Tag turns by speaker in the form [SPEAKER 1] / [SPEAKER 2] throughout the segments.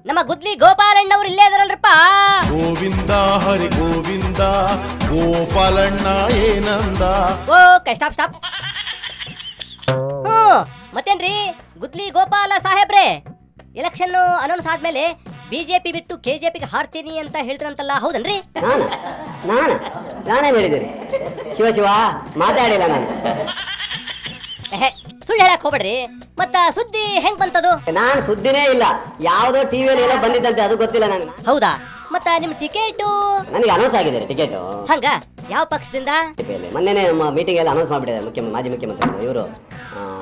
[SPEAKER 1] ನಮ್ಮ ಗುದ್ಲಿ ಗೋಪಾಲಣ್ಣವ್ರು ಇಲ್ಲೇ ಅದರಲ್ರಪ್ಪ.
[SPEAKER 2] ಗೋವಿಂದ ಹರಿ ಗೋವಿಂದ ಗೋಪಾಲಣ್ಣ ಏನಂದ.
[SPEAKER 1] Okay stop. ಮತ್ತೇನ್ರಿ ಗುದ್ಲಿ ಗೋಪಾಲ ಸಾಹೇಬ್ರೆ, ಎಲೆಕ್ಷನ್ ಅನೌನ್ಸ್ ಆದ್ಮೇಲೆ ಬಿಜೆಪಿ ಬಿಟ್ಟು ಕೆಜೆಪಿಗೆ ಹಾರ್ತೀನಿ ಅಂತ ಹೇಳ್ತಾರಂತಲ್ಲ, ಹೌದನ್ರಿ?
[SPEAKER 3] ನಾನೇನ್ ಹೇಳಿದಿರಿ? ಶಿವ ಮಾತಾಡಿಲ್ಲ ನಾನು.
[SPEAKER 1] ಸುಳ್ಳು ಹೇಳಕ್ ಹೋಗ್ಬೇಡ್ರಿ. ಮತ್ತ ಸುದ್ದಿ ಹೆಂಗ್ ಬಂತದು?
[SPEAKER 3] ನಾನು ಸುದ್ದಿನೇ ಇಲ್ಲ, ಯಾವ್ದೋ ಟಿವಿಯಲ್ಲಿ ಏನೋ ಬಂದಿದ್ದಂತೆ, ಅದು ಗೊತ್ತಿಲ್ಲ ನನಗೆ.
[SPEAKER 1] ಹೌದಾ? ಮತ್ತ ನಿಮ್ ಟಿಕೆಟ್
[SPEAKER 3] ನನಗೆ ಅನೌನ್ಸ್ ಆಗಿದೆ ಟಿಕೆಟ್.
[SPEAKER 1] ಹಂಗ ಯಾವ ಪಕ್ಷದಿಂದ?
[SPEAKER 3] ಮೊನ್ನೆ ನಮ್ಮ ಮೀಟಿಂಗ್ ಎಲ್ಲ ಅನೌನ್ಸ್ ಮಾಡ್ಬಿಟ್ಟಿದ್ದಾರೆ ಮಾಜಿ ಮುಖ್ಯಮಂತ್ರಿಗಳು, ಇವರು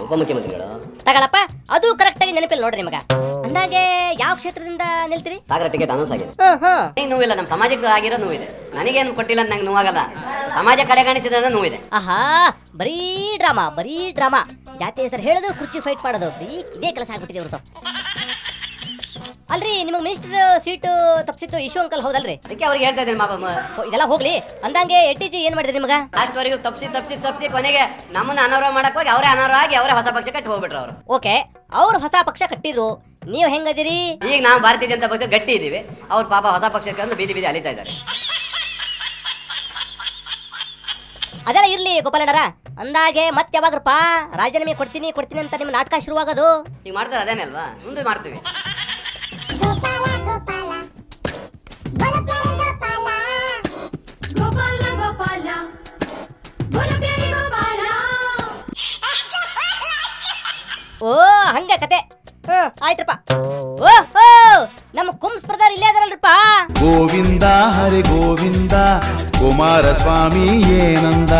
[SPEAKER 3] ಉಪಮುಖ್ಯಮಂತ್ರಿಗಳು.
[SPEAKER 1] ತಗೊಳಪ್ಪ, ಅದು ಕರೆಕ್ಟ್ ಆಗಿ ನೆನಪಿಲ್ಲ ನೋಡ್ರಿ ನಿಮಗ. ಅಂದಾಗೆ ಯಾವ ಕ್ಷೇತ್ರದಿಂದ ನಿಲ್ತೀರಿ?
[SPEAKER 3] ಸಾಗರ ಟಿಕೆಟ್ ಅನೌನ್ಸ್ ಆಗಿದೆ. ನೋವಿಲ್ಲ, ನಮ್ಮ ಸಮಾಜಕ್ಕೆ ಆಗಿರೋ ನೋವಿದೆ. ನನಗೇನು ಕೊಟ್ಟಿಲ್ಲ ಅಂತ ನಂಗೆ ನೋವಾಗಲ್ಲ, ಸಮಾಜ ಕಡೆಗಾಣಿಸಿದ್ರೆ ನೋವಿದೆ.
[SPEAKER 1] ಆಹಾ, ಬರೀ ಡ್ರಾಮಾ. ಜಾತಿ ಹೆಸರು ಹೇಳೋದು, ಕುರ್ಚಿ ಫೈಟ್ ಮಾಡೋದು, ಇದೇ ಕೆಲಸ ಆಗ್ಬಿಟ್ಟಿದೆ ಇವ್ರದ್ದು. ಅಲ್ರಿ, ನಿಮಗೆ ಮಿನಿಸ್ಟರ್ ಸೀಟ್ ತಪ್ಪಿಸಿತ್ತು ಇಶು ಅಂಕಲ್, ಹೌದಲ್ರಿ?
[SPEAKER 3] ಅದಕ್ಕೆ ಅವ್ರಿಗೆ ಹೇಳ್ತಾ ಇದ್ದೀನಿ
[SPEAKER 1] ಇದೆಲ್ಲ ಹೋಗ್ಲಿ. ಅಂದಂಗೆ ಎಟ್ಟಿಜಿ ಏನ್ ಮಾಡಿದ್ರಿ ನಿಮಗ?
[SPEAKER 3] ಅಷ್ಟವರೆಗೂ ತಪ್ಪಿಸಿ ಕೊನೆಗೆ ನಮ್ಮನ್ನ ಅನಾರೋಹ ಮಾಡಕ್ ಹೋಗಿ ಅವರೇ ಅನಾರೋಹ ಆಗಿ ಅವರೇ ಹೊಸ ಪಕ್ಷ ಕಟ್ಟಿ ಹೋಗ್ಬಿಟ್ರು ಅವರು.
[SPEAKER 1] ಓಕೆ, ಅವ್ರು ಹೊಸ ಪಕ್ಷ ಕಟ್ಟಿದ್ರು, ನೀವು ಹೆಂಗದಿರಿ?
[SPEAKER 3] ಈಗ ನಾವು ಭಾರತೀಯ ಜನತಾ ಪಕ್ಷ ಗಟ್ಟಿ ಇದೀವಿ, ಅವ್ರ ಪಾಪ ಹೊಸ ಪಕ್ಷಕ್ಕೆ ಅಂದ್ರೆ ಬೀದಿ ಅಲಿತಾ ಇದ್ದಾರೆ.
[SPEAKER 1] ಅದೆಲ್ಲ ಇರ್ಲಿ ಗೋಪಾಲಣ್ಣರ, ಅಂದಾಗೆ ಮತ್ತೆ ಯಾವಾಗ್ರಪ್ಪ ರಾಜೀನಾಮೆ ಕೊಡ್ತೀನಿ ಅಂತ ನಿಮ್ಮ ನಾಟಕ ಶುರುವಾಗೋದು?
[SPEAKER 3] ಈಗ ಮಾಡ್ತಾರೆ ಅದೇನೇ ಅಲ್ವಾ, ಮುಂದೆ ಮಾಡ್ತೀವಿ.
[SPEAKER 1] ಓ ಹಂಗ ಕತೆ. ಆಯ್ತಪ್ಪ. ಓಹೋ, ನಮ್ಮ ಕುಮ್ಸ್ ಬ್ರದರ್ ಇಲ್ಲೇ ಅದರಲ್ರಪ್ಪ.
[SPEAKER 2] ಗೋವಿಂದ ಹರಿ ಗೋವಿಂದ ಕುಮಾರಸ್ವಾಮಿ ಏನಂದ.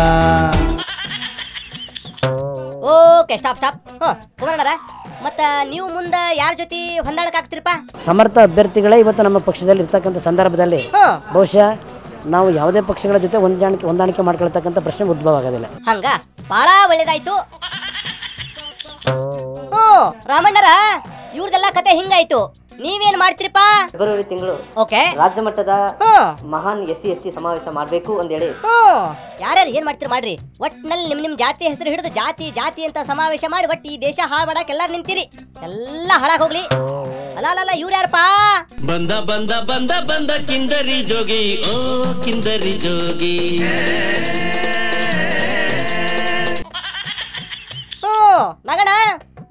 [SPEAKER 1] Okay stop. ಕುಮಾರಣ್ಣರ, ಮತ್ತ ನೀವು ಮುಂದೆ ಯಾರ ಜೊತೆ ಹೊಂದಾಡಕ್ ಆಗ್ತಿರಪ್ಪ?
[SPEAKER 4] ಸಮರ್ಥ ಅಭ್ಯರ್ಥಿಗಳೇ ಇವತ್ತು ನಮ್ಮ ಪಕ್ಷದಲ್ಲಿ ಇರ್ತಕ್ಕಂಥ ಸಂದರ್ಭದಲ್ಲಿ ಬಹುಶಃ ನಾವು ಯಾವುದೇ ಪಕ್ಷಗಳ ಜೊತೆ ಹೊಂದಾಣಿಕೆ ಮಾಡ್ಕೊಳ್ತಕ್ಕಂಥ ಪ್ರಶ್ನೆ ಉದ್ಭವ ಆಗೋದಿಲ್ಲ.
[SPEAKER 1] ಹಂಗ ಬಹಳ ಒಳ್ಳೇದಾಯ್ತು. ರಾಮಣ್ಣರ, ಇವ್ರದೆಲ್ಲ ಕತೆ ಹಿಂಗಾಯ್ತು. ನೀವೇನ್ ಮಾಡ್ತೀರಪ್ಪ?
[SPEAKER 5] ಫೆಬ್ರವರಿ ತಿಂಗಳು
[SPEAKER 1] ಓಕೆ
[SPEAKER 5] ರಾಜ್ಯ ಮಟ್ಟದ ಮಹಾನ್ SC/ST ಸಮಾವೇಶ ಮಾಡ್ಬೇಕು ಅಂದೇಳಿ.
[SPEAKER 1] ಯಾರ್ಯಾರು ಏನ್ ಮಾಡ್ತೀರಿ ಮಾಡ್ರಿ, ಒಟ್ನಲ್ಲಿ ನಿಮ್ ಜಾತಿ ಹೆಸರು ಹಿಡಿದು ಜಾತಿ ಅಂತ ಸಮಾವೇಶ ಮಾಡಿ ಒಟ್ಟು ಈ ದೇಶ ಹಾಳು ಮಾಡಕ್ ಎಲ್ಲಾರು ನಿಂತೀರಿ. ಎಲ್ಲ ಹಾಳಾಗ್ ಹೋಗ್ಲಿ. ಅಲ್ಲ ಇವ್ರು ಯಾರಪ್ಪ?
[SPEAKER 6] ಬಂದ ಕಿಂದರಿ ಜೋಗಿ, ಓ ಕಿಂದರಿ ಜೋಗಿ.
[SPEAKER 1] ನಗಣ,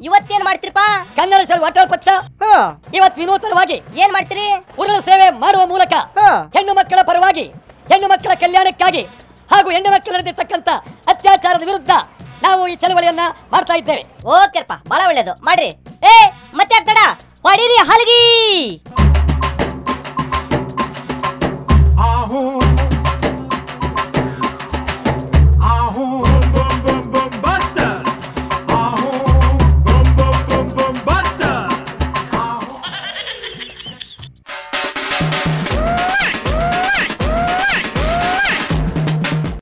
[SPEAKER 1] ಇವತ್ತೇನ್ ಮಾಡ್ತೀರಪ್ಪ?
[SPEAKER 4] ಕನ್ನಡ ಚಳವಳಿ ಪಕ್ಷ ಇವತ್ತು ವಿನೂತನವಾಗಿ ಏನ್ ಮಾಡ್ತೀರಿ? ಉರುಳು ಸೇವೆ ಮಾಡುವ ಮೂಲಕ ಹೆಣ್ಣು ಮಕ್ಕಳ ಪರವಾಗಿ, ಹೆಣ್ಣು ಮಕ್ಕಳ ಕಲ್ಯಾಣಕ್ಕಾಗಿ ಹಾಗೂ ಹೆಣ್ಣು ಮಕ್ಕಳ ನಡೆದಿರ್ತಕ್ಕಂಥ ಅತ್ಯಾಚಾರದ ವಿರುದ್ಧ ನಾವು ಈ ಚಳವಳಿಯನ್ನ ಮಾಡ್ತಾ ಇದ್ದೇವೆ.
[SPEAKER 1] ಓಕೆಪ್ಪ, ಬಹಳ ಒಳ್ಳೇದು ಮಾಡ್ರಿ. ಮತ್ತೆ ಆಗ್ತಡ ಹೊಡೀರಿ ಹಲಗಿ.